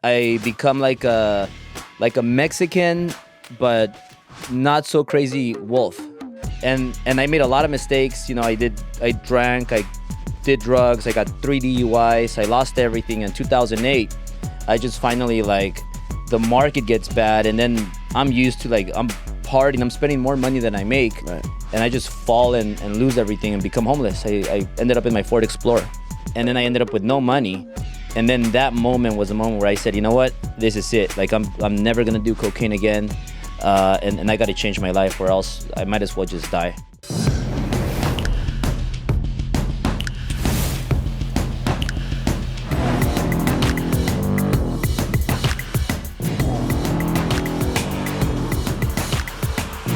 I become like a Mexican, but not so crazy wolf. And I made a lot of mistakes. I drank, I did drugs, I got 3 DUIs, I lost everything. In 2008, I just finally the market gets bad, and then I'm used to I'm partying, I'm spending more money than I make, right. And I just fall and lose everything and become homeless. I ended up in my Ford Explorer, and then I ended up with no money. And then that moment was a moment where I said, you know what, this is it. I'm never gonna do cocaine again, and I gotta change my life, or else I might as well just die.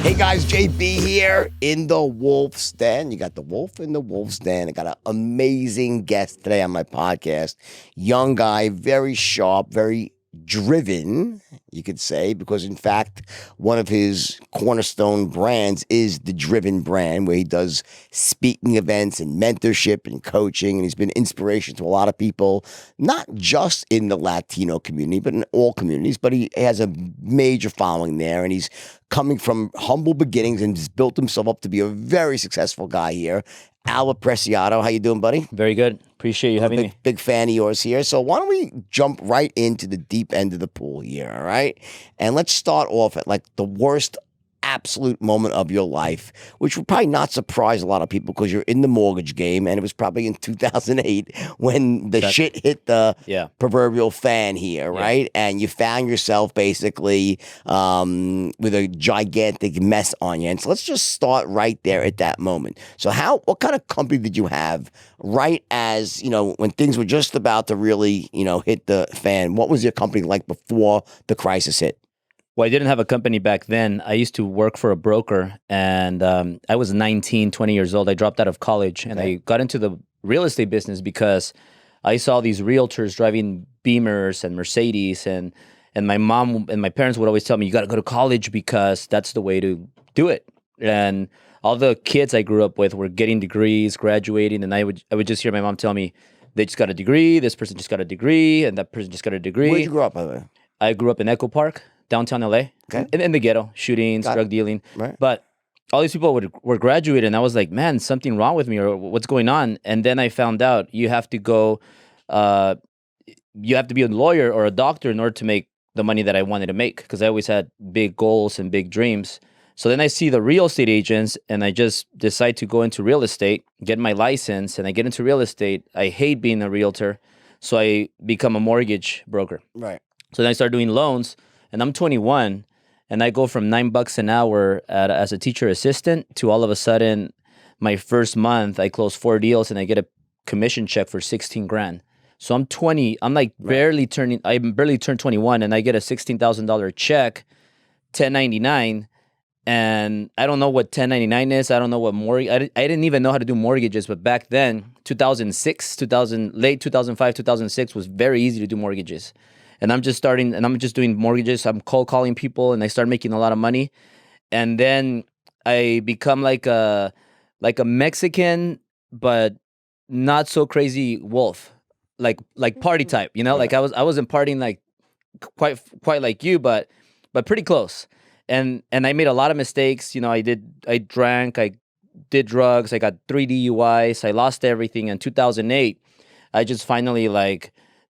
Hey guys, JB here in the Wolf's Den. You got the Wolf in the Wolf's Den. I got an amazing guest today on my podcast. Young guy, very sharp, very driven, you could say, because in fact, one of his cornerstone brands is the Driven brand, where he does speaking events and mentorship and coaching, and he's been inspiration to a lot of people, not just in the Latino community, but in all communities. But he has a major following there, and he's coming from humble beginnings and has built himself up to be a very successful guy here. Preciado, how you doing, buddy? Very good. Appreciate you having me. Big fan of yours here. So why don't we jump right into the deep end of the pool here, all right? And let's start off at the worst absolute moment of your life, which will probably not surprise a lot of people because you're in the mortgage game, and it was probably in 2008 when the shit hit the proverbial fan here, right? And you found yourself basically with a gigantic mess on you. And so let's just start right there at that moment. So what kind of company did you have right as, when things were just about to really, hit the fan? What was your company like before the crisis hit? Well, I didn't have a company back then. I used to work for a broker, and I was 19, 20 years old. I dropped out of college, and I got into the real estate business because I saw these realtors driving Beamers and Mercedes, and my mom and my parents would always tell me, you got to go to college because that's the way to do it. And all the kids I grew up with were getting degrees, graduating, and I would just hear my mom tell me, they just got a degree, this person just got a degree, and that person just got a degree. Where'd you grow up, by the way? I grew up in Echo Park, downtown LA, in the ghetto, shootings, drug dealing. Right. But all these people were graduated, and I was like, man, something wrong with me, or what's going on? And then I found out you have to go, you have to be a lawyer or a doctor in order to make the money that I wanted to make, because I always had big goals and big dreams. So then I see the real estate agents, and I just decide to go into real estate, get my license, and I get into real estate. I hate being a realtor, so I become a mortgage broker. Right. So then I start doing loans, and I'm 21, and I go from $9 an hour as a teacher assistant to all of a sudden, my first month, I close 4 deals, and I get a commission check for 16 grand. So I'm 20. I'm barely turned 21, and I get a $16,000 check, 1099. And I don't know what 1099 is. I don't know what mortgage. I didn't even know how to do mortgages. But back then, 2006, late 2005, 2006 was very easy to do mortgages. And I'm just starting, and I'm just doing mortgages. I'm cold calling people, and I start making a lot of money. And then I become like a Mexican, but not so crazy wolf, like party type. Like I wasn't partying quite like you, but pretty close. And I made a lot of mistakes. I drank, I did drugs, I got 3 DUIs, I lost everything. In 2008, I just finally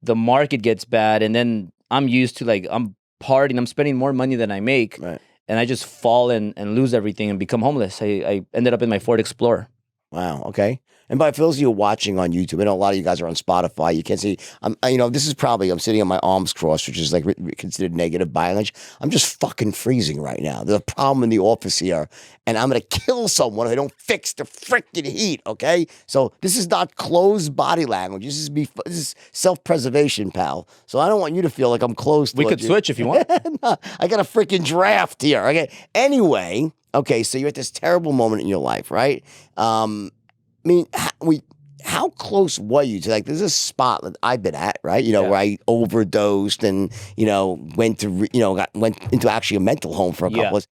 the market gets bad, and then I'm used to I'm partying, I'm spending more money than I make, right. And I just fall and lose everything and become homeless. I ended up in my Ford Explorer. Wow. Okay. And for those of you watching on YouTube, I know a lot of you guys are on Spotify. You can't see. This is probably, I'm sitting on my arms crossed, which is considered negative violence. I'm just fucking freezing right now. There's a problem in the office here, and I'm gonna kill someone if I don't fix the freaking heat. Okay, so this is not closed body language. This is self-preservation, pal. So I don't want you to feel like I'm close. We could switch if you want. No, I got a freaking draft here. Okay. Anyway. Okay. So you're at this terrible moment in your life, right? How close were you to there's a spot that I've been at, right? Where I overdosed and, went into actually a mental home for a couple of.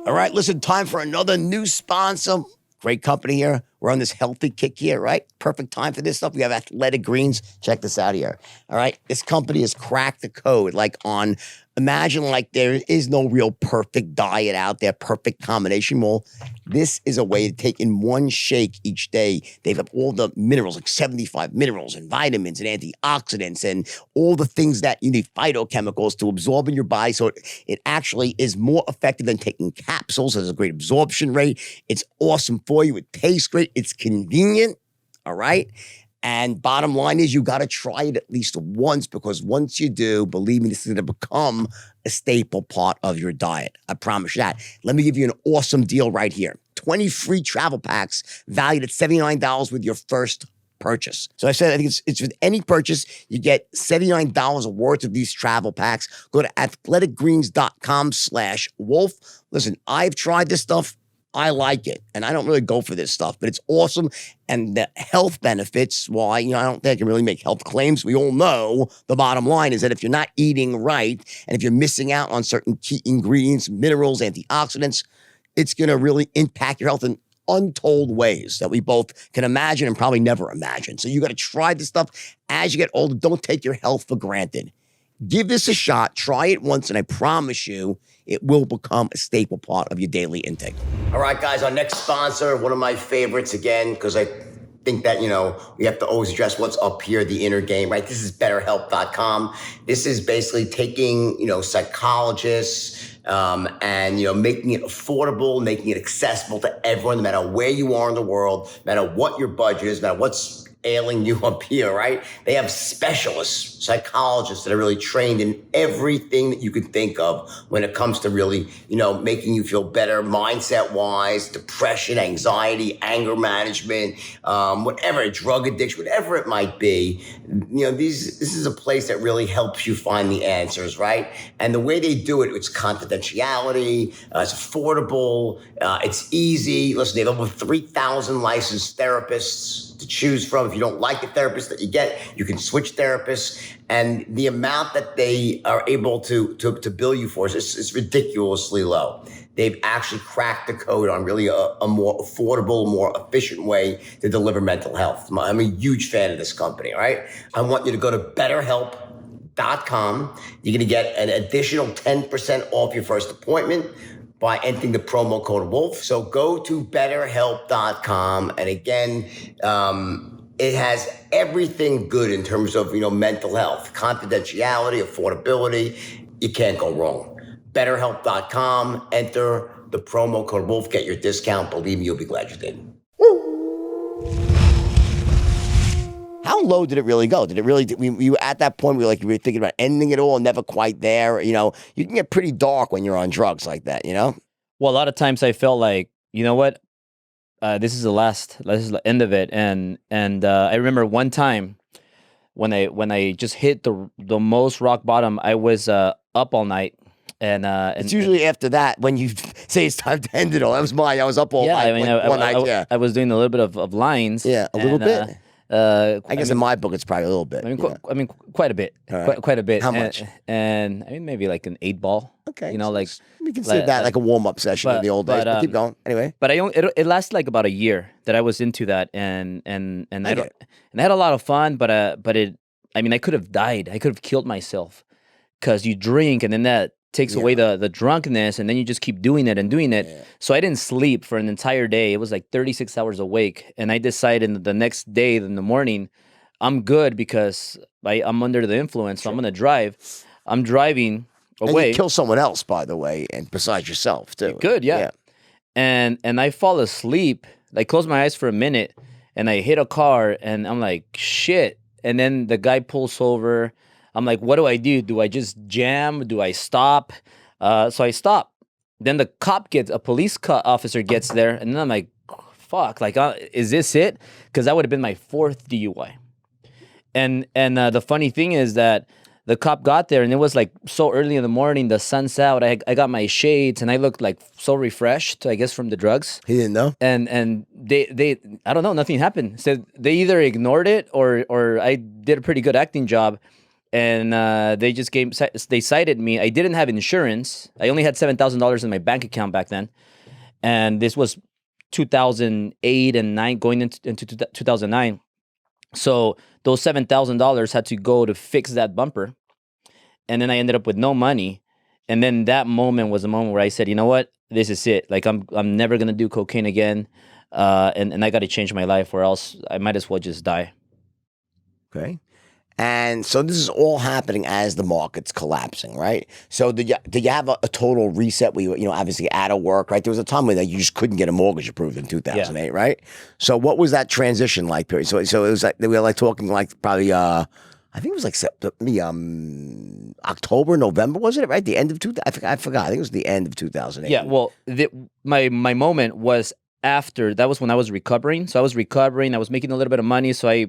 All right, listen, time for another new sponsor. Great company here. We're on this healthy kick here, right? Perfect time for this stuff. We have Athletic Greens. Check this out here. All right. This company has cracked the code imagine like there is no real perfect diet out there, perfect combination. Well, this is a way to take in one shake each day. They've got all the minerals, like 75 minerals and vitamins and antioxidants and all the things that you need, phytochemicals to absorb in your body. So it actually is more effective than taking capsules. There's a great absorption rate. It's awesome for you. It tastes great. It's convenient. All right. And bottom line is you got to try it at least once, because once you do, believe me, this is going to become a staple part of your diet. I promise you that. Let me give you an awesome deal right here. 20 free travel packs valued at $79 with your first purchase. So I think it's with any purchase, you get $79 worth of these travel packs. Go to athleticgreens.com/wolf. Listen, I've tried this stuff. I like it, and I don't really go for this stuff, but it's awesome. And the health benefits, well, I don't think I can really make health claims. We all know the bottom line is that if you're not eating right, and if you're missing out on certain key ingredients, minerals, antioxidants, it's going to really impact your health in untold ways that we both can imagine and probably never imagine. So you got to try this stuff as you get older. Don't take your health for granted. Give this a shot. Try it once, and I promise you, it will become a staple part of your daily intake. All right, guys, our next sponsor, one of my favorites again, because I think that, we have to always address what's up here, the inner game, right? This is BetterHelp.com. This is basically taking, psychologists and, making it affordable, making it accessible to everyone, no matter where you are in the world, no matter what your budget is, no matter what's ailing you up here, right? They have specialists, psychologists that are really trained in everything that you could think of when it comes to really, making you feel better mindset-wise, depression, anxiety, anger management, whatever, drug addiction, whatever it might be. This is a place that really helps you find the answers, right? And the way they do it, it's confidentiality, it's affordable, it's easy. Listen, they have over 3,000 licensed therapists to choose from. If you don't like the therapist that you get, you can switch therapists. And the amount that they are able to bill you for is ridiculously low. They've actually cracked the code on really a more affordable, more efficient way to deliver mental health. I'm a huge fan of this company, all right? I want you to go to BetterHelp.com. You're going to get an additional 10% off your first appointment by entering the promo code WOLF. So go to BetterHelp.com. And again, it has everything good in terms of, mental health, confidentiality, affordability. You can't go wrong. BetterHelp.com, enter the promo code WOLF, get your discount. Believe me, you'll be glad you did. How low did it really go? Did it really, you at that point, you were thinking about ending it all, never quite there? You can get pretty dark when you're on drugs like that, Well, a lot of times I felt like, you know what? This is the end of it. And I remember one time when I just hit the most rock bottom, I was up all night. And it's usually after that when you say it's time to end it all. That was I was up all night. One night, yeah. I was doing a little bit of lines. Yeah, a little bit. I guess in my book it's probably a little bit. Quite a bit. Right. Quite a bit. How much? And maybe like an 8-ball. Okay. We consider that like a warm-up session in the old days. But keep going. Anyway. But it lasted like about a year that I was into that, and I had a lot of fun. But I could have died. I could have killed myself, because you drink and then that takes away the drunkenness, and then you just keep doing it. Yeah. So I didn't sleep for an entire day. It was like 36 hours awake, and I decided the next day in the morning, I'm good because I'm under the influence, so I'm gonna drive. I'm driving away. And you kill someone else, by the way, and besides yourself too. You could, yeah. And I fall asleep. I close my eyes for a minute, and I hit a car, and I'm like, shit. And then the guy pulls over. I'm like, what do I do? Do I just jam? Do I stop? So I stop. Then a police officer gets there, and then I'm like, fuck, is this it? Because that would have been my 4th DUI. And the funny thing is that the cop got there, and it was like so early in the morning, the sun's out. I got my shades, and I looked like so refreshed, I guess, from the drugs. He didn't know? And they I don't know, nothing happened. So they either ignored it or I did a pretty good acting job. And they cited me. I didn't have insurance. I only had $7,000 in my bank account back then. And this was 2008 and 9, going into 2009. So those $7,000 had to go to fix that bumper. And then I ended up with no money. And then that moment was a moment where I said, you know what? This is it. Like I'm never gonna do cocaine again. And I got to change my life, or else I might as well just die. Okay. And so this is all happening as the market's collapsing, right? So did you have a total reset where you obviously out of work, right? There was a time when you just couldn't get a mortgage approved in 2008, right? So what was that transition like period? So it was like we were like talking like probably I think it was like October, November, wasn't it? Right, the end of I forgot. I think it was the end of 2008. Yeah. Well, my moment was after that. Was when I was recovering. So I was recovering. I was making a little bit of money. So I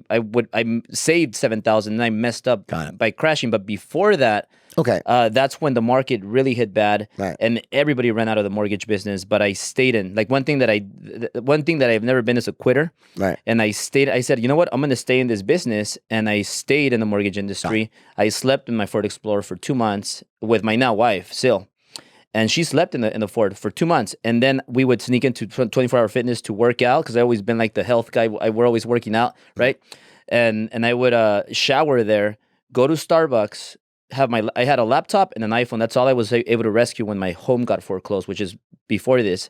saved $7,000, and I messed up by crashing. But before that, okay, that's when the market really hit bad, right, and everybody ran out of the mortgage business. But I stayed in. Like one thing that I've never been is a quitter, right. And I stayed. I said, you know what? I'm going to stay in this business, and I stayed in the mortgage industry. I slept in my Ford Explorer for 2 months with my now wife, Sil. And she slept in the Ford for 2 months. And then we would sneak into 24-hour fitness to work out, because I've always been like the health guy. We're always working out, right? And I would shower there, go to Starbucks, I had a laptop and an iPhone. That's all I was able to rescue when my home got foreclosed, which is before this.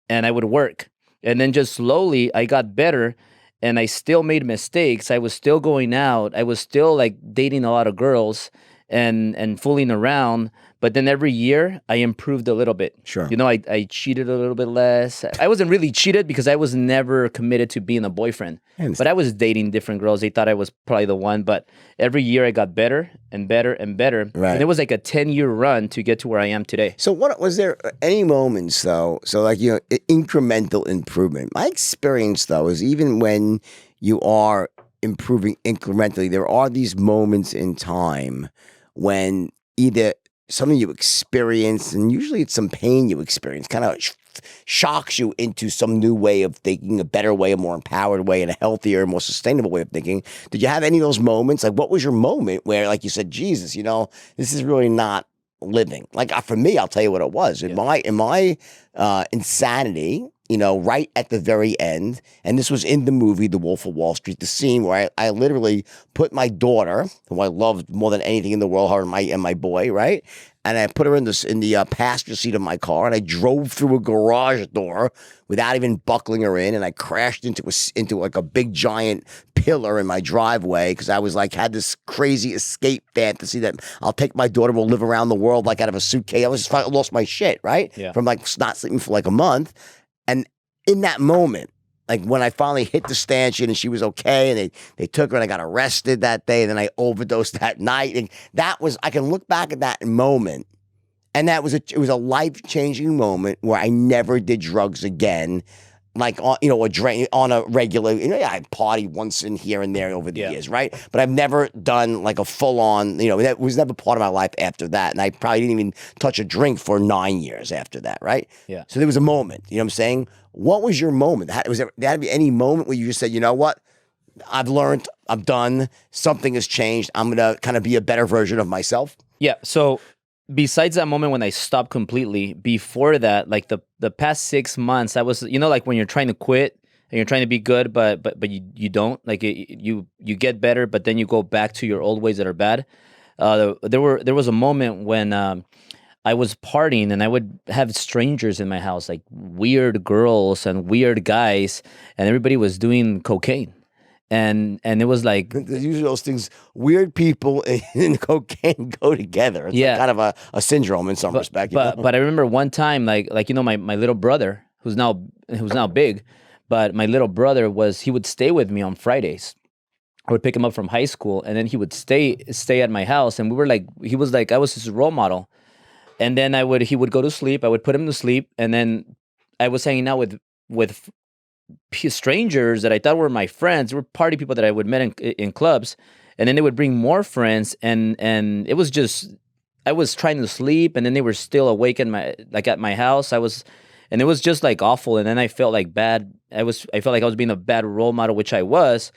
And I would work. And then just slowly I got better, and I still made mistakes. I was still going out. I was still like dating a lot of girls and fooling around. But then every year I improved a little bit. Sure. I cheated a little bit less. I wasn't really cheated because I was never committed to being a boyfriend. But I was dating different girls. They thought I was probably the one. But every year I got better and better and better. Right. And it was like a 10-year run to get to where I am today. So what was there any moments though? So like, incremental improvement. My experience though is even when you are improving incrementally, there are these moments in time when either something you experience, and usually it's some pain you experience, kind of shocks you into some new way of thinking, a better way, a more empowered way, and a healthier, more sustainable way of thinking. Did you have any of those moments? Like, what was your moment where, like you said, Jesus, this is really not living? Like, for me, I'll tell you what it was. In my insanity, right at the very end, and this was in the movie The Wolf of Wall Street, the scene where I literally put my daughter, who I loved more than anything in the world, her and my boy, right? And I put her in the passenger seat of my car, and I drove through a garage door without even buckling her in, and I crashed into like a big giant pillar in my driveway, because I was like, had this crazy escape fantasy that I'll take my daughter, we'll live around the world like out of a suitcase. I lost my shit, right? Yeah. From like not sleeping for like a month. And in that moment, like when I finally hit the stanchion and she was okay, and they took her, and I got arrested that day, and then I overdosed that night. And I can look back at that moment, and it was a life-changing moment where I never did drugs again. Like, on a regular, I party once in here and there over the years, right? But I've never done like a full-on, that was never part of my life after that. And I probably didn't even touch a drink for 9 years after that, right? Yeah. So there was a moment, you know what I'm saying? What was your moment? There had to be any moment where you just said, you know what? I've learned, I'm done, something has changed, I'm going to kind of be a better version of myself? Yeah, so besides that moment when I stopped completely, before that, like the past 6 months, I was, like when you're trying to quit and you're trying to be good, but you don't, like you get better, but then you go back to your old ways that are bad. There was a moment when I was partying, and I would have strangers in my house, like weird girls and weird guys, and everybody was doing cocaine. And it was like, usually those things, weird people and cocaine go together. It's like kind of a syndrome in some respect. But I remember one time, like my little brother, who's now big, but my little brother he would stay with me on Fridays. I would pick him up from high school, and then he would stay at my house, and I was his role model. And then he would go to sleep. I would put him to sleep, and then I was hanging out with strangers that I thought were my friends. They were party people that I would met in clubs, and then they would bring more friends, and it was just, I was trying to sleep, and then they were still awake at my house. And it was just like awful. And then I felt like bad. I felt like I was being a bad role model, which I was.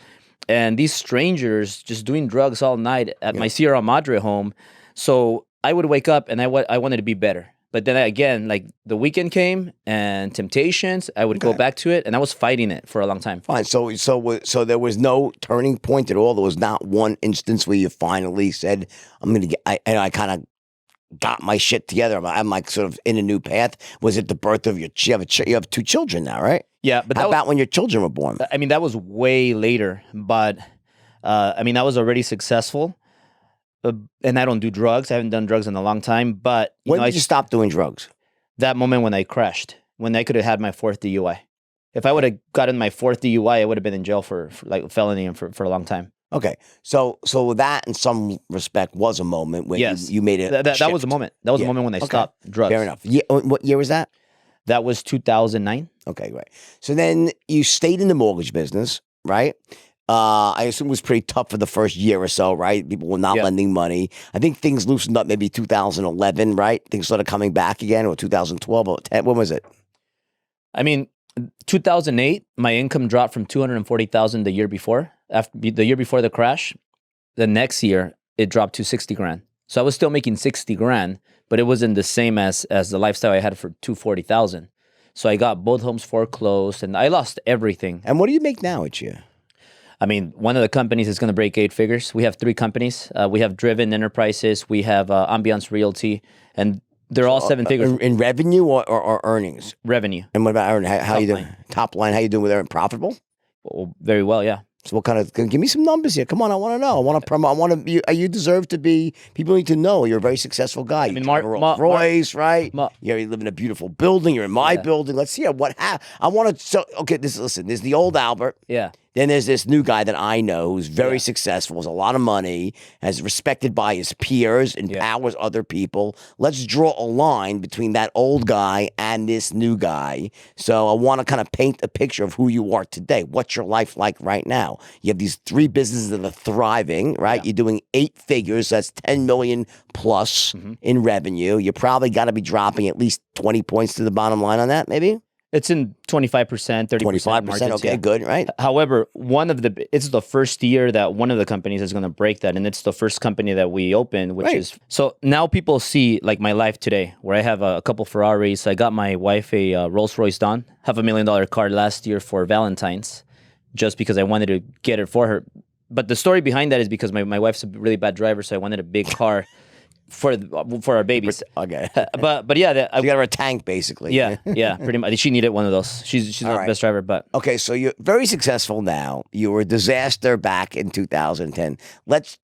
And these strangers just doing drugs all night at my Sierra Madre home. So I would wake up, and I wanted to be better. But then again, like the weekend came and temptations, I would go back to it, and I was fighting it for a long time. Fine. So there was no turning point at all. There was not one instance where you finally said, "I'm going to get." I kind of got my shit together. I'm like sort of in a new path. Was it the birth of your? You have 2 children now, right? Yeah, but how about when your children were born? I mean, that was way later. But I mean, I was already successful. And I don't do drugs. I haven't done drugs in a long time. But when did you stop doing drugs? That moment when I crashed, when I could have had my 4th DUI. If I would have gotten my 4th DUI, I would have been in jail for like felony and for a long time. Okay, so that in some respect was a moment when you made it. That was a moment. That was a moment when I stopped drugs. Fair enough. What year was that? That was 2009. Okay, great. So then you stayed in the mortgage business, right? I assume it was pretty tough for the first year or so, right? People were not lending money. I think things loosened up maybe 2011, right? Things started coming back again, or 2012 or 10. When was it? I mean, 2008, my income dropped from 240,000 the year before. After the year before the crash, the next year it dropped to 60 grand. So I was still making 60 grand, but it wasn't the same as the lifestyle I had for 240,000. So I got both homes foreclosed, and I lost everything. And what do you make now each year? I mean, one of the companies is going to break 8 figures. We have 3 companies. We have Driven Enterprises. We have Ambiance Realty, and they're all 7 figures. In revenue or earnings? Revenue. And what about earnings? How you doing? Top line, how you doing with earning? Profitable? Well, very well, yeah. So what kind of, give me some numbers here. Come on, I want to know. I want to promote. You deserve to be, people need to know you're a very successful guy. You drive a Rolls Royce, right? You live in a beautiful building. You're in my building. Let's hear I want to, okay, listen, there's the old Albert. Yeah. Then there's this new guy that I know who's very successful, has a lot of money, is respected by his peers, empowers other people. Let's draw a line between that old guy and this new guy. So I want to kind of paint a picture of who you are today. What's your life like right now? You have these 3 businesses that are thriving, right? You're doing 8 figures. That's 10 million plus in revenue. You probably got to be dropping at least 20 points to the bottom line on that, maybe? It's in 25%, 30% 25%, margins, okay, good, right? However, it's the first year that one of the companies is going to break that, and it's the first company that we opened, which is... So now people see like my life today, where I have a couple Ferraris. I got my wife a Rolls Royce Dawn, $500,000 car last year for Valentine's, just because I wanted to get it for her. But the story behind that is because my wife's a really bad driver, so I wanted a big car for our babies. Okay. but yeah, you got her a tank basically. Yeah, pretty much. She needed one of those. She's not the best driver, but okay. So you're very successful now. You were a disaster back in 2010.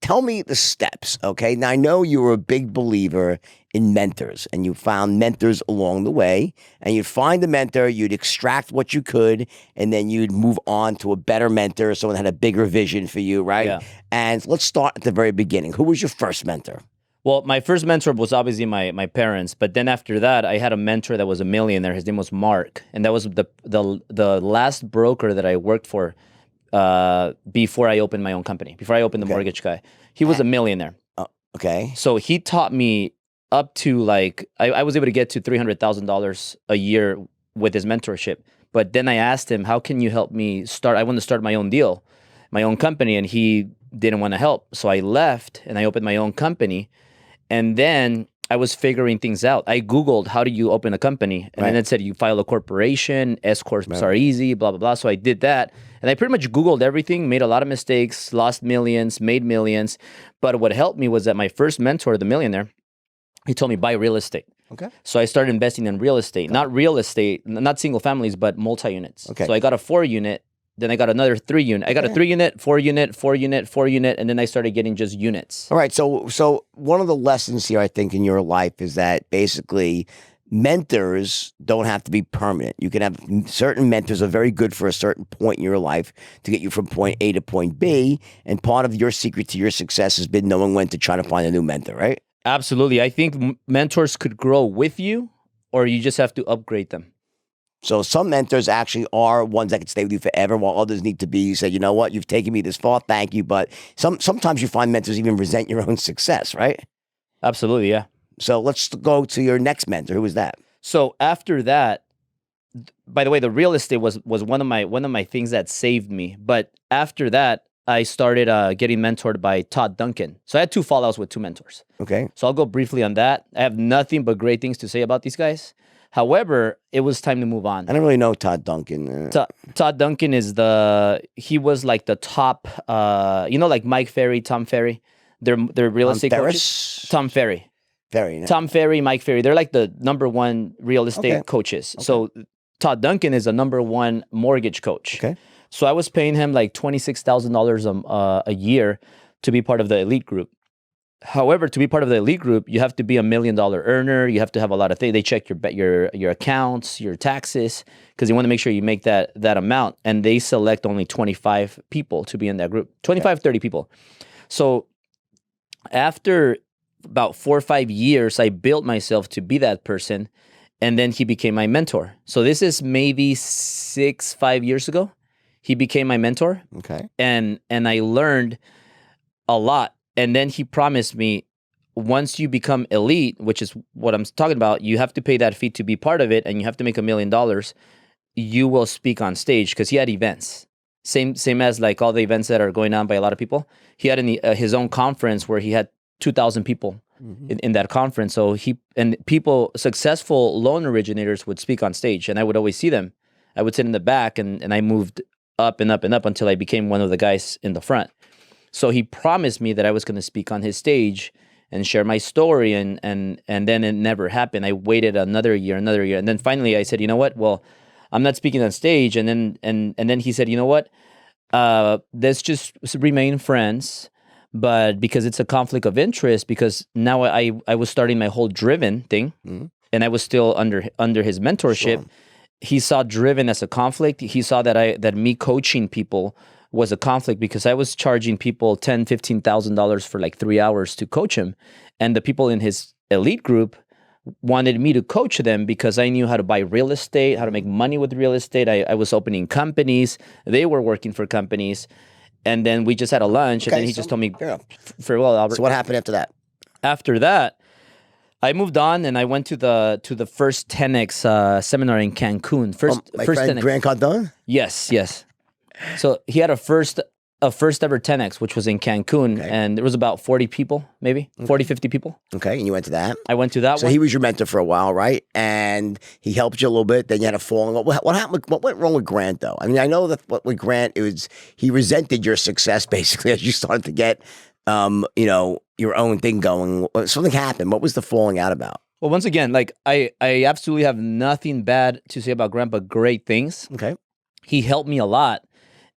Tell me the steps. Okay. Now I know you were a big believer in mentors, and you found mentors along the way, and you'd find a mentor, you'd extract what you could, and then you'd move on to a better mentor, someone that had a bigger vision for you, right? Yeah. And let's start at the very beginning. Who was your first mentor? Well, my first mentor was obviously my parents, but then after that, I had a mentor that was a millionaire. His name was Mark, and that was the last broker that I worked for before I opened my own company, before I opened the mortgage guy. He was a millionaire. Okay. So he taught me up to I was able to get to $300,000 a year with his mentorship. But then I asked him, how can you help me start? I want to start my own deal, my own company, and he didn't want to help. So I left and I opened my own company. And then I was figuring things out. I Googled, how do you open a company? And then it said, you file a corporation, S-corps are easy, blah, blah, blah. So I did that. And I pretty much Googled everything, made a lot of mistakes, lost millions, made millions. But what helped me was that my first mentor, the millionaire, he told me, buy real estate. Okay. So I started investing in real estate, not single families, but multi-units. Okay. So I got a 4-unit. Then I got another 3-unit. I got a 3-unit, 4-unit, 4-unit, 4-unit, and then I started getting just units. All right. So one of the lessons here, I think, in your life is that basically mentors don't have to be permanent. You can have certain mentors are very good for a certain point in your life to get you from point A to point B. And part of your secret to your success has been knowing when to try to find a new mentor, right? Absolutely. I think mentors could grow with you, or you just have to upgrade them. So some mentors actually are ones that can stay with you forever, while others need to be, you say, you know what, you've taken me this far, thank you. But sometimes you find mentors even resent your own success, right? Absolutely, yeah. So let's go to your next mentor. Who was that? So after that, by the way, the real estate was one of my things that saved me. But after that, I started getting mentored by Todd Duncan. So I had 2 fallouts with 2 mentors. Okay. So I'll go briefly on that. I have nothing but great things to say about these guys. However, it was time to move on. I don't really know Todd Duncan. Todd Duncan he was like the top, like Mike Ferry, Tom Ferry. They're real estate coaches. Tom Ferry. Tom Ferry, Mike Ferry. They're like the #1 real estate coaches. Okay. So Todd Duncan is the #1 mortgage coach. Okay. So I was paying him like $26,000 a year to be part of the elite group. However, to be part of the elite group, you have to be $1 million earner. You have to have a lot of things. They check your accounts, your taxes, because you want to make sure you make that amount. And they select only 25 people to be in that group, 25, 30 people. So after about 4 or 5 years, I built myself to be that person. And then he became my mentor. So this is maybe 5 years ago. He became my mentor. Okay. And I learned a lot. And then he promised me, once you become elite, which is what I'm talking about, you have to pay that fee to be part of it, and you have to make $1 million. You will speak on stage, because he had events. Same as like all the events that are going on by a lot of people. He had his own conference where he had 2,000 people in that conference. So successful loan originators would speak on stage, and I would always see them. I would sit in the back, and I moved up and up and up until I became one of the guys in the front. So he promised me that I was going to speak on his stage and share my story, and then it never happened. I waited another year, and then finally I said, you know what? Well, I'm not speaking on stage. And then he said, you know what? Let's just remain friends, but because it's a conflict of interest, because now I was starting my whole Driven thing, and I was still under his mentorship. Sure. He saw Driven as a conflict. He saw that me coaching people was a conflict, because I was charging people $10,000, $15,000 for like 3 hours to coach him. And the people in his elite group wanted me to coach them because I knew how to buy real estate, how to make money with real estate. I was opening companies. They were working for companies. And then we just had a lunch, and then he just told me, farewell, Albert. So what happened after that? After that, I moved on, and I went to the first 10X seminar in Cancun. First friend 10X. Grant Cardone? Yes. So he had a first ever 10X, which was in Cancun, and there was about 40 people, maybe 40, 50 people. Okay, and you went to that? I went to that one. So he was your mentor for a while, right? And he helped you a little bit. Then you had a fall. What happened? What went wrong with Grant, though? I mean, I know that what with Grant, he resented your success basically as you started to get, your own thing going. Something happened. What was the falling out about? Well, once again, like I absolutely have nothing bad to say about Grant, but great things. Okay, he helped me a lot.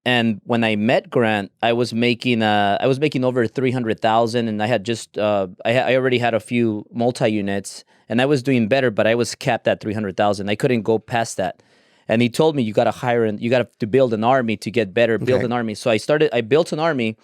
And when I met Grant, I was making over 300,000, and I had just I already had a few multi-units, and I was doing better, but I was capped at 300,000. I couldn't go past that. And he told me, you got to build an army to get better. Build an army. So I built an army.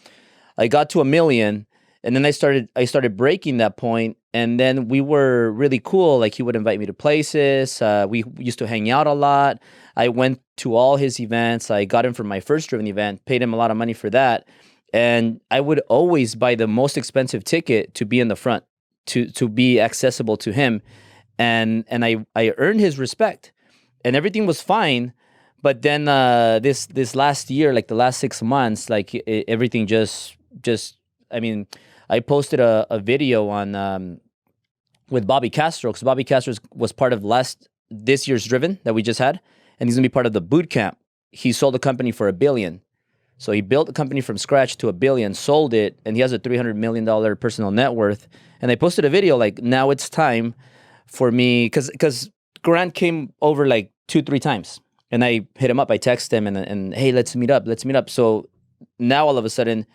I got to 1 million, and then I started breaking that point. And then we were really cool. Like, he would invite me to places. We used to hang out a lot. I went to all his events. I got him for my first Driven event, paid him a lot of money for that. And I would always buy the most expensive ticket to be in the front, to be accessible to him. And I earned his respect, and everything was fine. But then this last year, like the last 6 months, like everything just, I mean, I posted a video on with Bobby Castro, because Bobby Castro was part of this year's Driven that we just had, and he's gonna be part of the boot camp. He sold the company for $1 billion. So he built the company from scratch to $1 billion, sold it, and he has a $300 million personal net worth. And I posted a video like, now it's time for me, because Grant came over like 2-3 times, and I hit him up. I text him and hey, let's meet up. So now all of a sudden,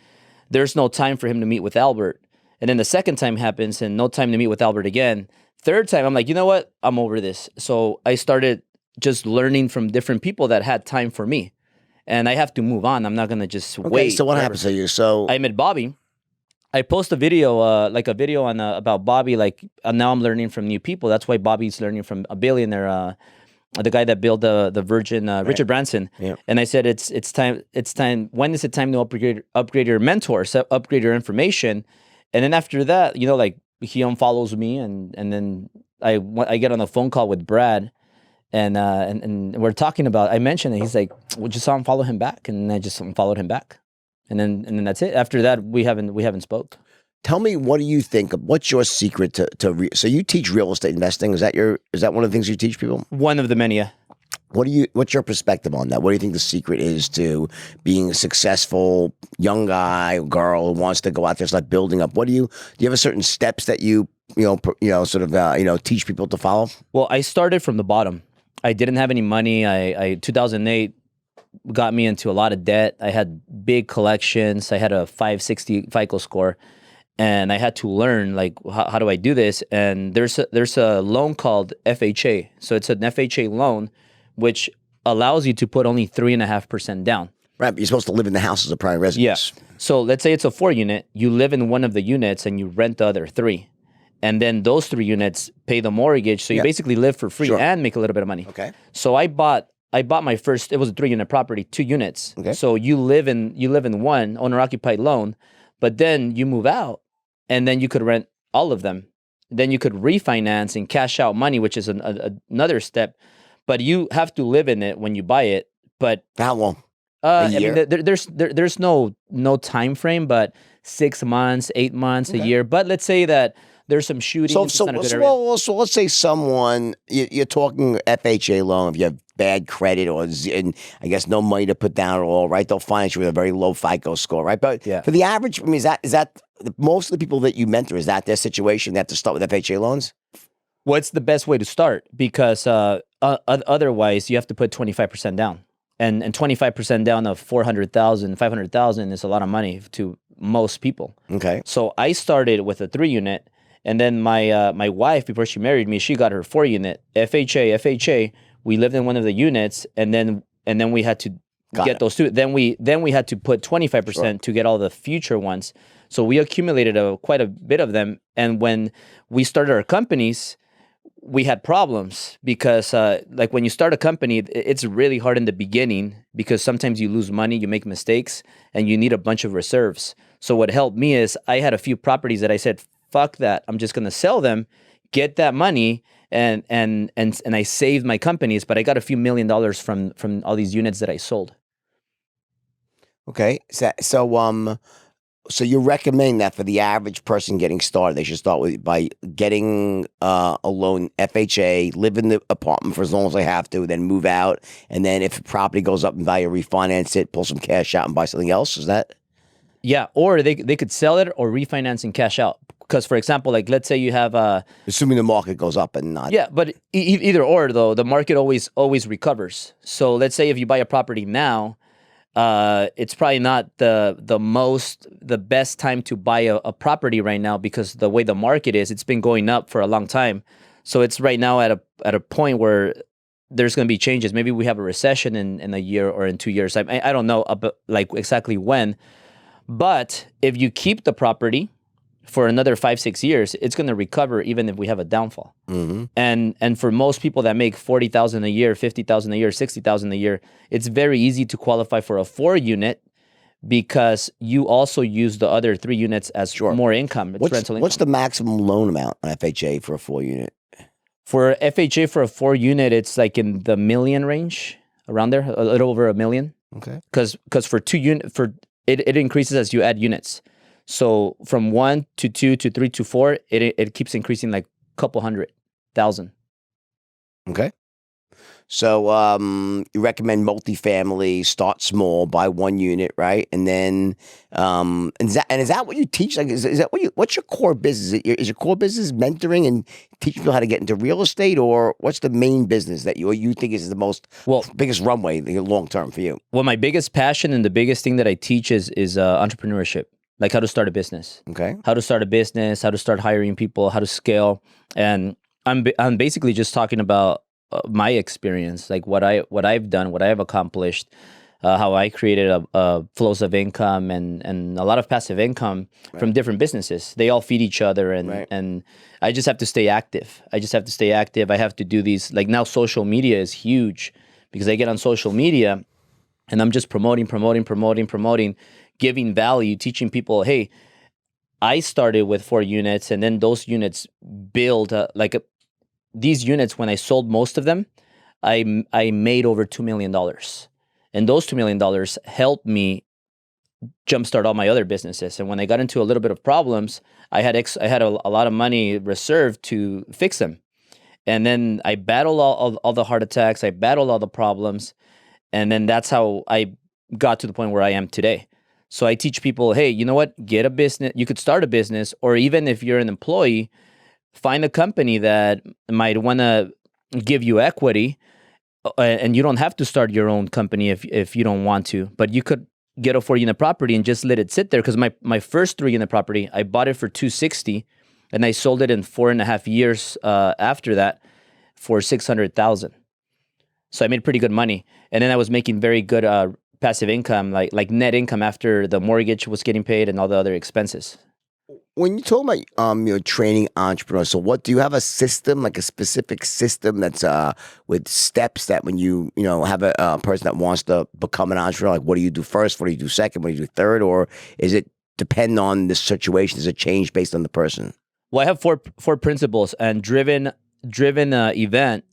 there's no time for him to meet with Albert. And then the second time happens, and no time to meet with Albert again. Third time, I'm like, you know what? I'm over this. So I started just learning from different people that had time for me. And I have to move on. I'm not going to just wait. So what happens to you? So I met Bobby. I post a video, on about Bobby. Like, now I'm learning from new people. That's why Bobby's learning from a billionaire, the guy that built the Virgin, Richard Branson. Yeah. And I said, it's time. When is it time to upgrade your mentor, upgrade your information? And then after that, like, he unfollows me, and then I get on a phone call with Brad, and we're talking about. I mentioned it. He's like, "Well, just unfollow him back," and I just unfollowed him back. and then that's it. After that, we haven't spoke. Tell me, what do you think? What's your secret to so you teach real estate investing? Is that one of the things you teach people? One of the many. Yeah. What's your perspective on that? What do you think the secret is to being a successful young guy or girl who wants to go out there, start building up? Do you have a certain steps that you teach people to follow? Well, I started from the bottom. I didn't have any money. I 2008 got me into a lot of debt. I had big collections. I had a 560 FICO score, and I had to learn like how do I do this? And there's a loan called FHA. So it's an FHA loan, which allows you to put only 3.5% down. Right, but you're supposed to live in the house as a primary residence. Yes. So let's say it's a 4-unit. You live in one of the units and you rent the other 3. And then those 3 units pay the mortgage. So you basically live for free and make a little bit of money. Okay. So I bought my first, it was a 3-unit property, 2 units. Okay. So you live in one owner-occupied loan, but then you move out and then you could rent all of them. Then you could refinance and cash out money, which is another step. But you have to live in it when you buy it. But For how long? I mean, there's no time frame, but 6 months, 8 months, a year. But let's say that there's some shooting. So let's say someone you're talking FHA loan. If you have bad credit and I guess no money to put down at all, right? They'll finance you with a very low FICO score, right? But for the average, I mean, is that most of the people that you mentor, is that their situation? They have to start with FHA loans. What's the best way to start? Because otherwise, you have to put 25% down. And 25% down of 400,000, 500,000 is a lot of money to most people. Okay. So I started with a 3-unit, and then my wife, before she married me, she got her 4-unit FHA. We lived in one of the units, and then we had to get those 2. Then we had to put 25% to get all the future ones. So we accumulated quite a bit of them. And when we started our companies, we had problems because like when you start a company, it's really hard in the beginning because sometimes you lose money, you make mistakes, and you need a bunch of reserves. So what helped me is I had a few properties that I said, fuck that, I'm just going to sell them, get that money, and I saved my companies, but I got a few $1 million from all these units that I sold. Okay. So you recommend that for the average person getting started, they should start by getting a loan, FHA, live in the apartment for as long as they have to, then move out, and then if the property goes up in value, refinance it, pull some cash out, and buy something else. Is that? Yeah, or they could sell it or refinance and cash out. Because, for example, like let's say you have assuming the market goes up and not. Yeah, but either or though, the market always recovers. So let's say if you buy a property now, it's probably not the best time to buy a property right now because the way the market is, it's been going up for a long time. So it's right now at a point where there's going to be changes. Maybe we have a recession in a year or in 2 years. I don't know about like exactly when, but if you keep the property for another 5-6 years, it's going to recover even if we have a downfall. Mm-hmm. And for most people that make $40,000 a year, $50,000 a year, $60,000 a year, it's very easy to qualify for a 4-unit because you also use the other 3 units as more income. It's rental income. What's the maximum loan amount on FHA for a 4-unit? For FHA for a 4-unit, it's like in the million range, around there, a little over $1 million. Okay. Because for 2 unit, it increases as you add units. So from 1 to 2 to 3 to 4, it keeps increasing like a couple 100,000. Okay. So you recommend multifamily, start small, buy 1 unit, right? And then is that what you teach? Like is that what's your core business? Is your core business mentoring and teaching people how to get into real estate, or what's the main business that you think is the biggest runway long term for you? Well, my biggest passion and the biggest thing that I teach is entrepreneurship. Like how to start a business. Okay. How to start a business, how to start hiring people, how to scale. And I'm basically just talking about my experience, like what I've done, what I've accomplished, how I created flows of income and a lot of passive income from different businesses. They all feed each other, and I just have to stay active. I have to do these. Like now, social media is huge because I get on social media, and I'm just promoting, giving value, teaching people, hey, I started with 4 units, and then those units build these units. When I sold most of them, I made over $2 million, and those $2 million helped me jumpstart all my other businesses. And when I got into a little bit of problems, I had a lot of money reserved to fix them. And then I battled all the heart attacks. I battled all the problems. And then that's how I got to the point where I am today. So I teach people, hey, you know what? Get a business. You could start a business, or even if you're an employee, find a company that might want to give you equity, and you don't have to start your own company if you don't want to. But you could get a 4-unit property and just let it sit there. Because my first 3-unit property, I bought it for $260,000, and I sold it in 4.5 years after that for $600,000. So I made pretty good money, and then I was making very good passive income, like net income after the mortgage was getting paid and all the other expenses. When you talk about training entrepreneurs, so what do you have a system, like a specific system that's with steps that when you have a person that wants to become an entrepreneur, like what do you do first, what do you do second, what do you do third, or is it depend on the situation? Does it change based on the person? Well, I have four principles, and driven event,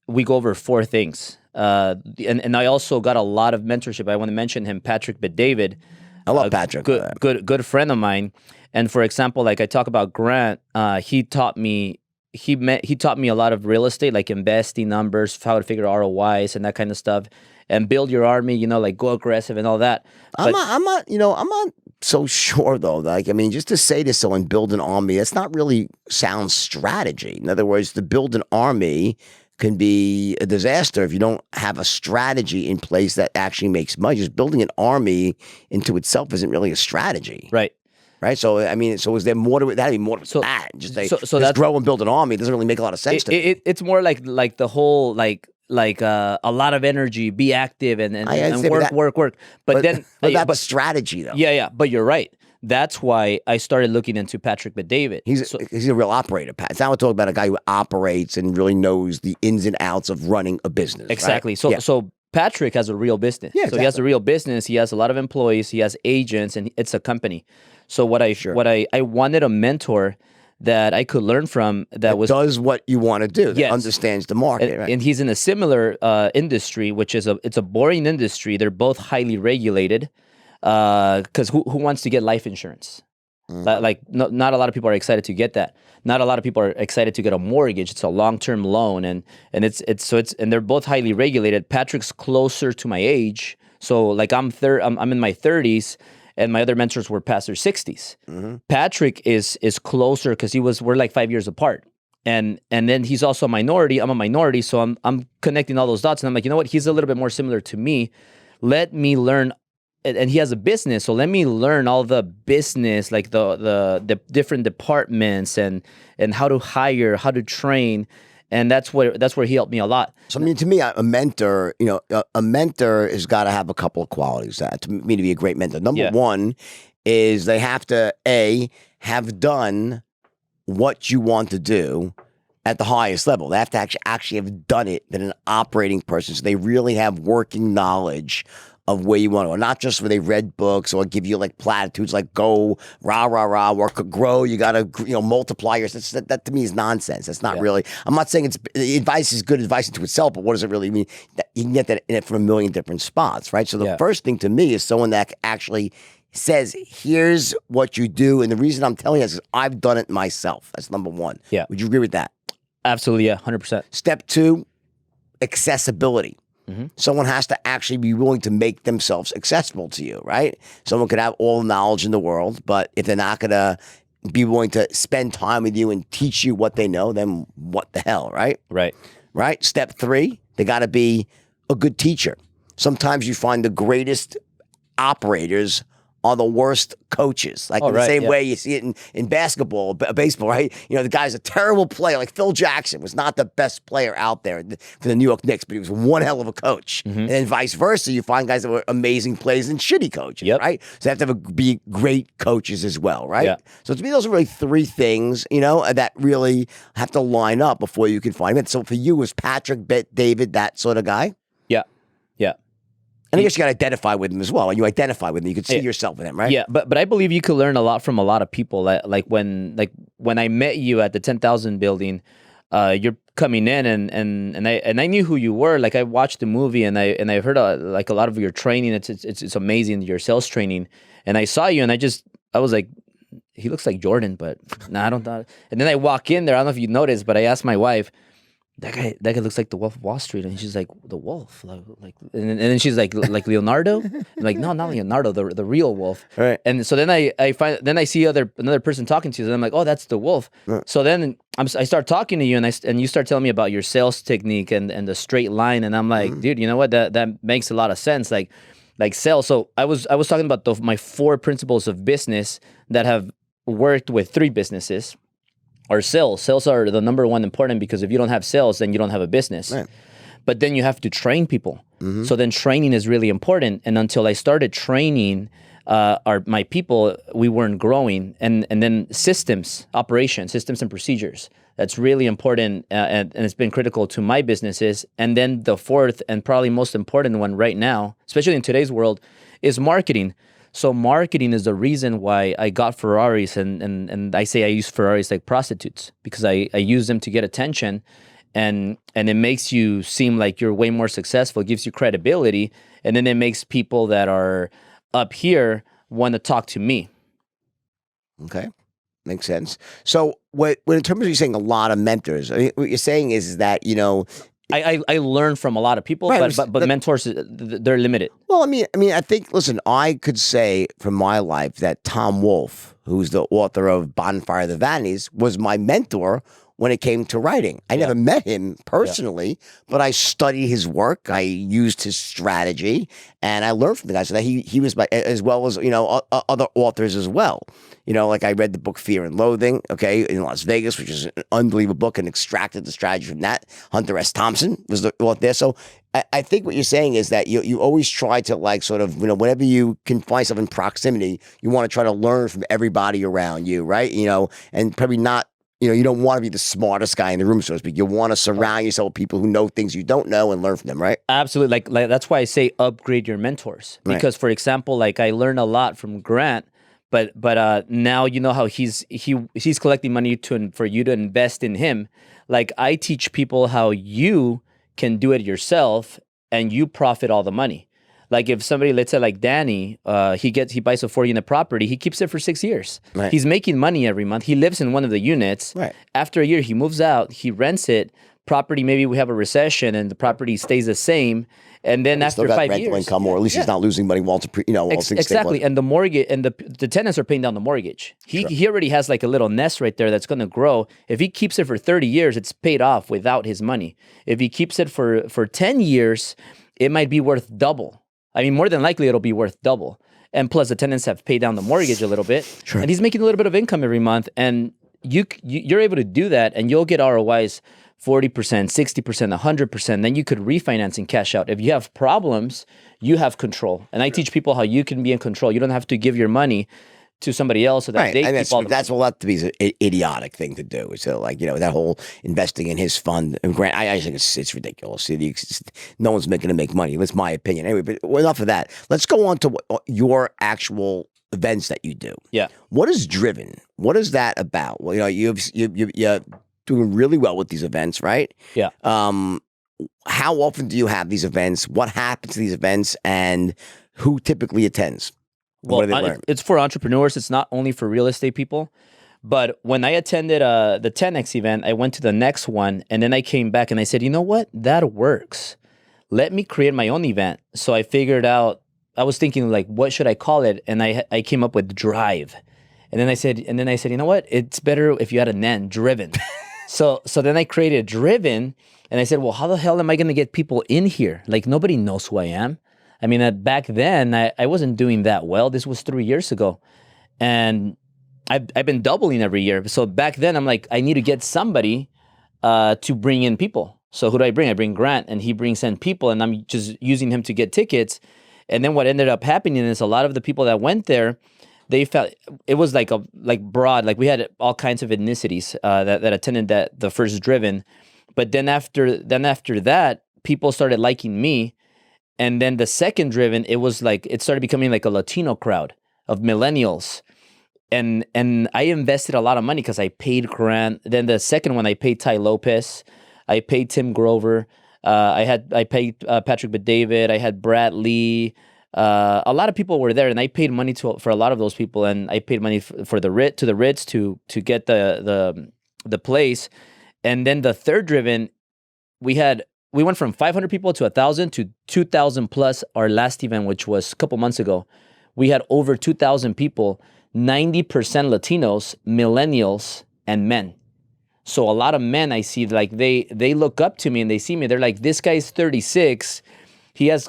we go over 4 things. And I also got a lot of mentorship. I want to mention him, Patrick Bet-David. I love Patrick. Good friend of mine. And for example, like I talk about Grant, he taught me a lot of real estate, like investing numbers, how to figure ROIs and that kind of stuff, and build your army. Like go aggressive and all that. I'm not so sure though. Like I mean, just to say to someone build an army, that's not really sound strategy. In other words, to build an army can be a disaster if you don't have a strategy in place that actually makes money. Just building an army into itself isn't really a strategy. Right. So, I mean, is there more to it? That'd be more to that. Just grow and build an army. It doesn't really make a lot of sense to me. It's more like the whole, like a lot of energy, be active and work. But that's strategy though. Yeah. But you're right. That's why I started looking into Patrick Bet-David. He's a real operator, Pat. It's not we're talking about a guy who operates and really knows the ins and outs of running a business. Exactly. Right? So Patrick has a real business. Yeah, exactly. So he has a real business. He has a lot of employees. He has agents, and it's a company. So what I wanted a mentor that I could learn from that does what you want to do. That understands the market. And he's in a similar industry, which is it's a boring industry. They're both highly regulated. Because who wants to get life insurance? Not a lot of people are excited to get that. Not a lot of people are excited to get a mortgage. It's a long-term loan, and they're both highly regulated. Patrick's closer to my age, so like I'm in my 30s, and my other mentors were past their 60s. Mm-hmm. Patrick is closer because we're like 5 years apart. And then he's also a minority. I'm a minority, so I'm connecting all those dots, and I'm like, you know what? He's a little bit more similar to me. Let me learn. And he has a business, so let me learn all the business, like the different departments and how to hire, how to train, and that's where he helped me a lot. So I mean, to me, a mentor, a mentor has got to have a couple of qualities to me to be a great mentor. Number one is they have to have done what you want to do at the highest level. They have to actually have done it than an operating person, so they really have working knowledge of where you want to go. Not just where they read books or give you like platitudes like go, rah, rah, rah, work, grow, you got to, multiply yourself. That to me is nonsense. That's not really, I'm not saying advice is good advice into itself, but what does it really mean? You can get that in it from a million different spots, right? So the first thing to me is someone that actually says, here's what you do. And the reason I'm telling you is I've done it myself. That's number one. Yeah. Would you agree with that? Absolutely. Yeah. 100%. Step 2, accessibility. Mm-hmm. Someone has to actually be willing to make themselves accessible to you, right? Someone could have all the knowledge in the world, but if they're not going to be willing to spend time with you and teach you what they know, then what the hell, right? Right? Step 3, they got to be a good teacher. Sometimes you find the greatest operators are the worst coaches. Like in the same way you see it in basketball, baseball, right? The guy's a terrible player. Like Phil Jackson was not the best player out there for the New York Knicks, but he was one hell of a coach. Mm-hmm. And then vice versa, you find guys that were amazing players and shitty coaches, right? So they have to be great coaches as well, right? Yeah. So to me, those are really 3 things, that really have to line up before you can find it. So for you, was Patrick Bet-David that sort of guy? Yeah. And I guess you got to identify with him as well. When you identify with him, you can see yourself in him, right? Yeah, but I believe you could learn a lot from a lot of people. Like when I met you at the 10,000 building, you're coming in and I knew who you were. Like I watched the movie and I heard a lot of your training. It's amazing, your sales training. And I saw you, and I was like, he looks like Jordan, but I don't know. And then I walk in there. I don't know if you noticed, but I asked my wife, that guy looks like the Wolf of Wall Street. And she's like, the Wolf? And then she's like Leonardo? I'm like, no, not Leonardo, the real Wolf. Right. And so then I see another person talking to you, and I'm like, oh, that's the Wolf. Right. So then I start talking to you, and you start telling me about your sales technique and the straight line, and I'm like, dude, you know what? That makes a lot of sense. Like sales. So I was talking about my 4 principles of business that have worked with 3 businesses. Or sales. Sales are the number one important, because if you don't have sales, then you don't have a business. Right. But then you have to train people. Mm-hmm. So then training is really important. And until I started training my people, we weren't growing. And then systems, operations, systems and procedures. That's really important, and it's been critical to my businesses. And then the 4th and probably most important one right now, especially in today's world, is marketing. So marketing is the reason why I got Ferraris, and I say I use Ferraris like prostitutes, because I use them to get attention, and it makes you seem like you're way more successful. It gives you credibility, and then it makes people that are up here want to talk to me. Okay, makes sense. So when in terms of you saying a lot of mentors, I mean, what you're saying is that, you know, I learn from a lot of people, right, but mentors, they're limited. Well, I mean, I think, listen, I could say from my life that Tom Wolfe, who's the author of Bonfire of the Vanities, was my mentor when it came to writing. I never met him personally, but I studied his work. I used his strategy, and I learned from the guy. So that he was as well as, you know, other authors as well. You know, like I read the book Fear and Loathing, okay, in Las Vegas, which is an unbelievable book, and extracted the strategy from that. Hunter S. Thompson was the author there. So I think what you're saying is that you always try to, like, sort of, you know, whenever you can find yourself in proximity, you want to try to learn from everybody around you, right? You know, and probably not, you know, you don't want to be the smartest guy in the room, so to speak. You want to surround yourself with people who know things you don't know and learn from them, right? Absolutely. Like that's why I say upgrade your mentors. Because, for example, like I learned a lot from Grant, but now you know how he's collecting money for you to invest in him. Like I teach people how you can do it yourself, and you profit all the money. Like if somebody, let's say like Danny, he buys a 4-unit property, he keeps it for 6 years. Right. He's making money every month. He lives in one of the units. Right. After a year, he moves out, he rents it. Property, maybe we have a recession and the property stays the same. And then after 5 years, rental income, or at least he's not losing money while things exactly. And the mortgage and the tenants are paying down the mortgage. He already has like a little nest right there that's going to grow. If he keeps it for 30 years, it's paid off without his money. If he keeps it for 10 years, it might be worth double. I mean, more than likely, it'll be worth double. And plus, the tenants have paid down the mortgage a little bit. Sure. And he's making a little bit of income every month. And you're able to do that, and you'll get ROIs 40%, 60%, 100%. Then you could refinance and cash out. If you have problems, you have control. And I teach people how you can be in control. You don't have to give your money to somebody else, so that they keep all the that's what to be an idiotic thing to do. So, like, you know, that whole investing in his fund. And Grant, I think it's ridiculous. No one's going to make money. That's my opinion. Anyway, but enough of that. Let's go on to your actual events that you do. Yeah. What is Driven? What is that about? Well, you know, you're doing really well with these events, right? Yeah. How often do you have these events? What happens to these events, and who typically attends? Well, it's for entrepreneurs. It's not only for real estate people. But when I attended the 10X event, I went to the next one, and then I came back and I said, you know what? That works. Let me create my own event. So I figured out, I was thinking, like, what should I call it? And I came up with Drive. And then I said, you know what? It's better if you had an N, Driven. So then I created Driven, and I said, well, how the hell am I going to get people in here? Like, nobody knows who I am. I mean, back then, I wasn't doing that well. This was 3 years ago. And I've been doubling every year. So back then, I'm like, I need to get somebody to bring in people. So who do I bring? I bring Grant, and he brings in people, and I'm just using him to get tickets. And then what ended up happening is a lot of the people that went there, they felt it was like broad. Like we had all kinds of ethnicities that attended the first Driven. But then after that, people started liking me. And then the second Driven, it started becoming like a Latino crowd of millennials. And I invested a lot of money because I paid Grant. Then the second one, I paid Ty Lopez. I paid Tim Grover. I paid Patrick Bet-David. I had Brad Lee. a lot of people were there, and I paid money for a lot of those people, and I paid money for the Ritz to get the place. And then the third driven, we went from 500 people to 1,000 to 2,000 plus our last event, which was a couple months ago. We had over 2,000 people, 90% Latinos, millennials, and men. So a lot of men I see, like they look up to me and they see me. They're like, this guy's 36. He has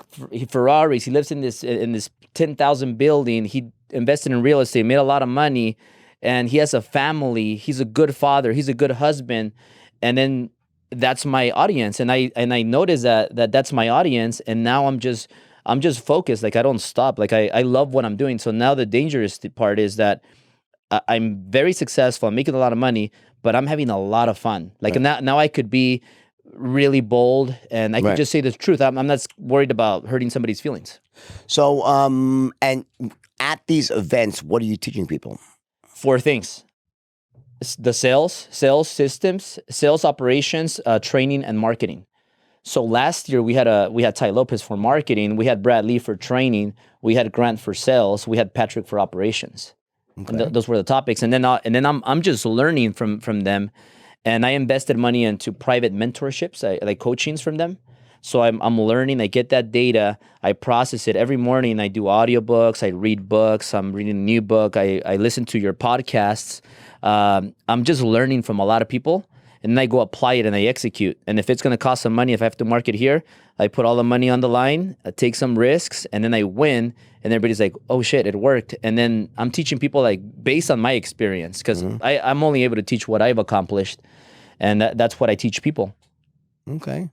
Ferraris. He lives in this 10,000 building. He invested in real estate, made a lot of money, and he has a family. He's a good father. He's a good husband. And then that's my audience. And I noticed that that's my audience. And now I'm just focused. Like I don't stop. Like I love what I'm doing. So now the dangerous part is that I'm very successful. I'm making a lot of money, but I'm having a lot of fun. Like now I could be really bold and I can just say the truth. I'm not worried about hurting somebody's feelings. So, and at these events, what are you teaching people? 4 things. The sales systems, sales operations, training, and marketing. So last year we had Ty Lopez for marketing, we had Brad Lee for training, we had Grant for sales, we had Patrick for operations. Okay. And those were the topics. And then I'm just learning from them. And I invested money into private mentorships, like coachings from them. So I'm learning. I get that data. I process it every morning. I do audiobooks. I read books. I'm reading a new book. I listen to your podcasts. I'm just learning from a lot of people, and then I go apply it and I execute. And if it's going to cost some money, if I have to market here, I put all the money on the line, I take some risks, and then I win. And everybody's like, oh shit, it worked. And then I'm teaching people like based on my experience, because I'm only able to teach what I've accomplished. And that's what I teach people. Okay.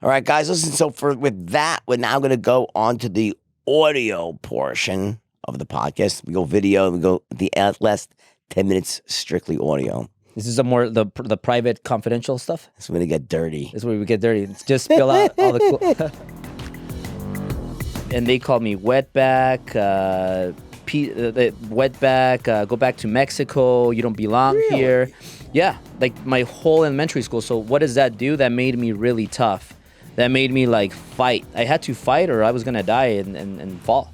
All right, guys, listen. So with that, we're now going to go on to the audio portion of the podcast. We go video, we go the last 10 minutes strictly audio. This is the private confidential stuff? This is when we get dirty. This is where we get dirty. It's just spill out all the cool. And they call me wetback, wetback, go back to Mexico, you don't belong here. Yeah, like my whole elementary school. So what does that do? That made me really tough. That made me like fight. I had to fight or I was going to die and fall.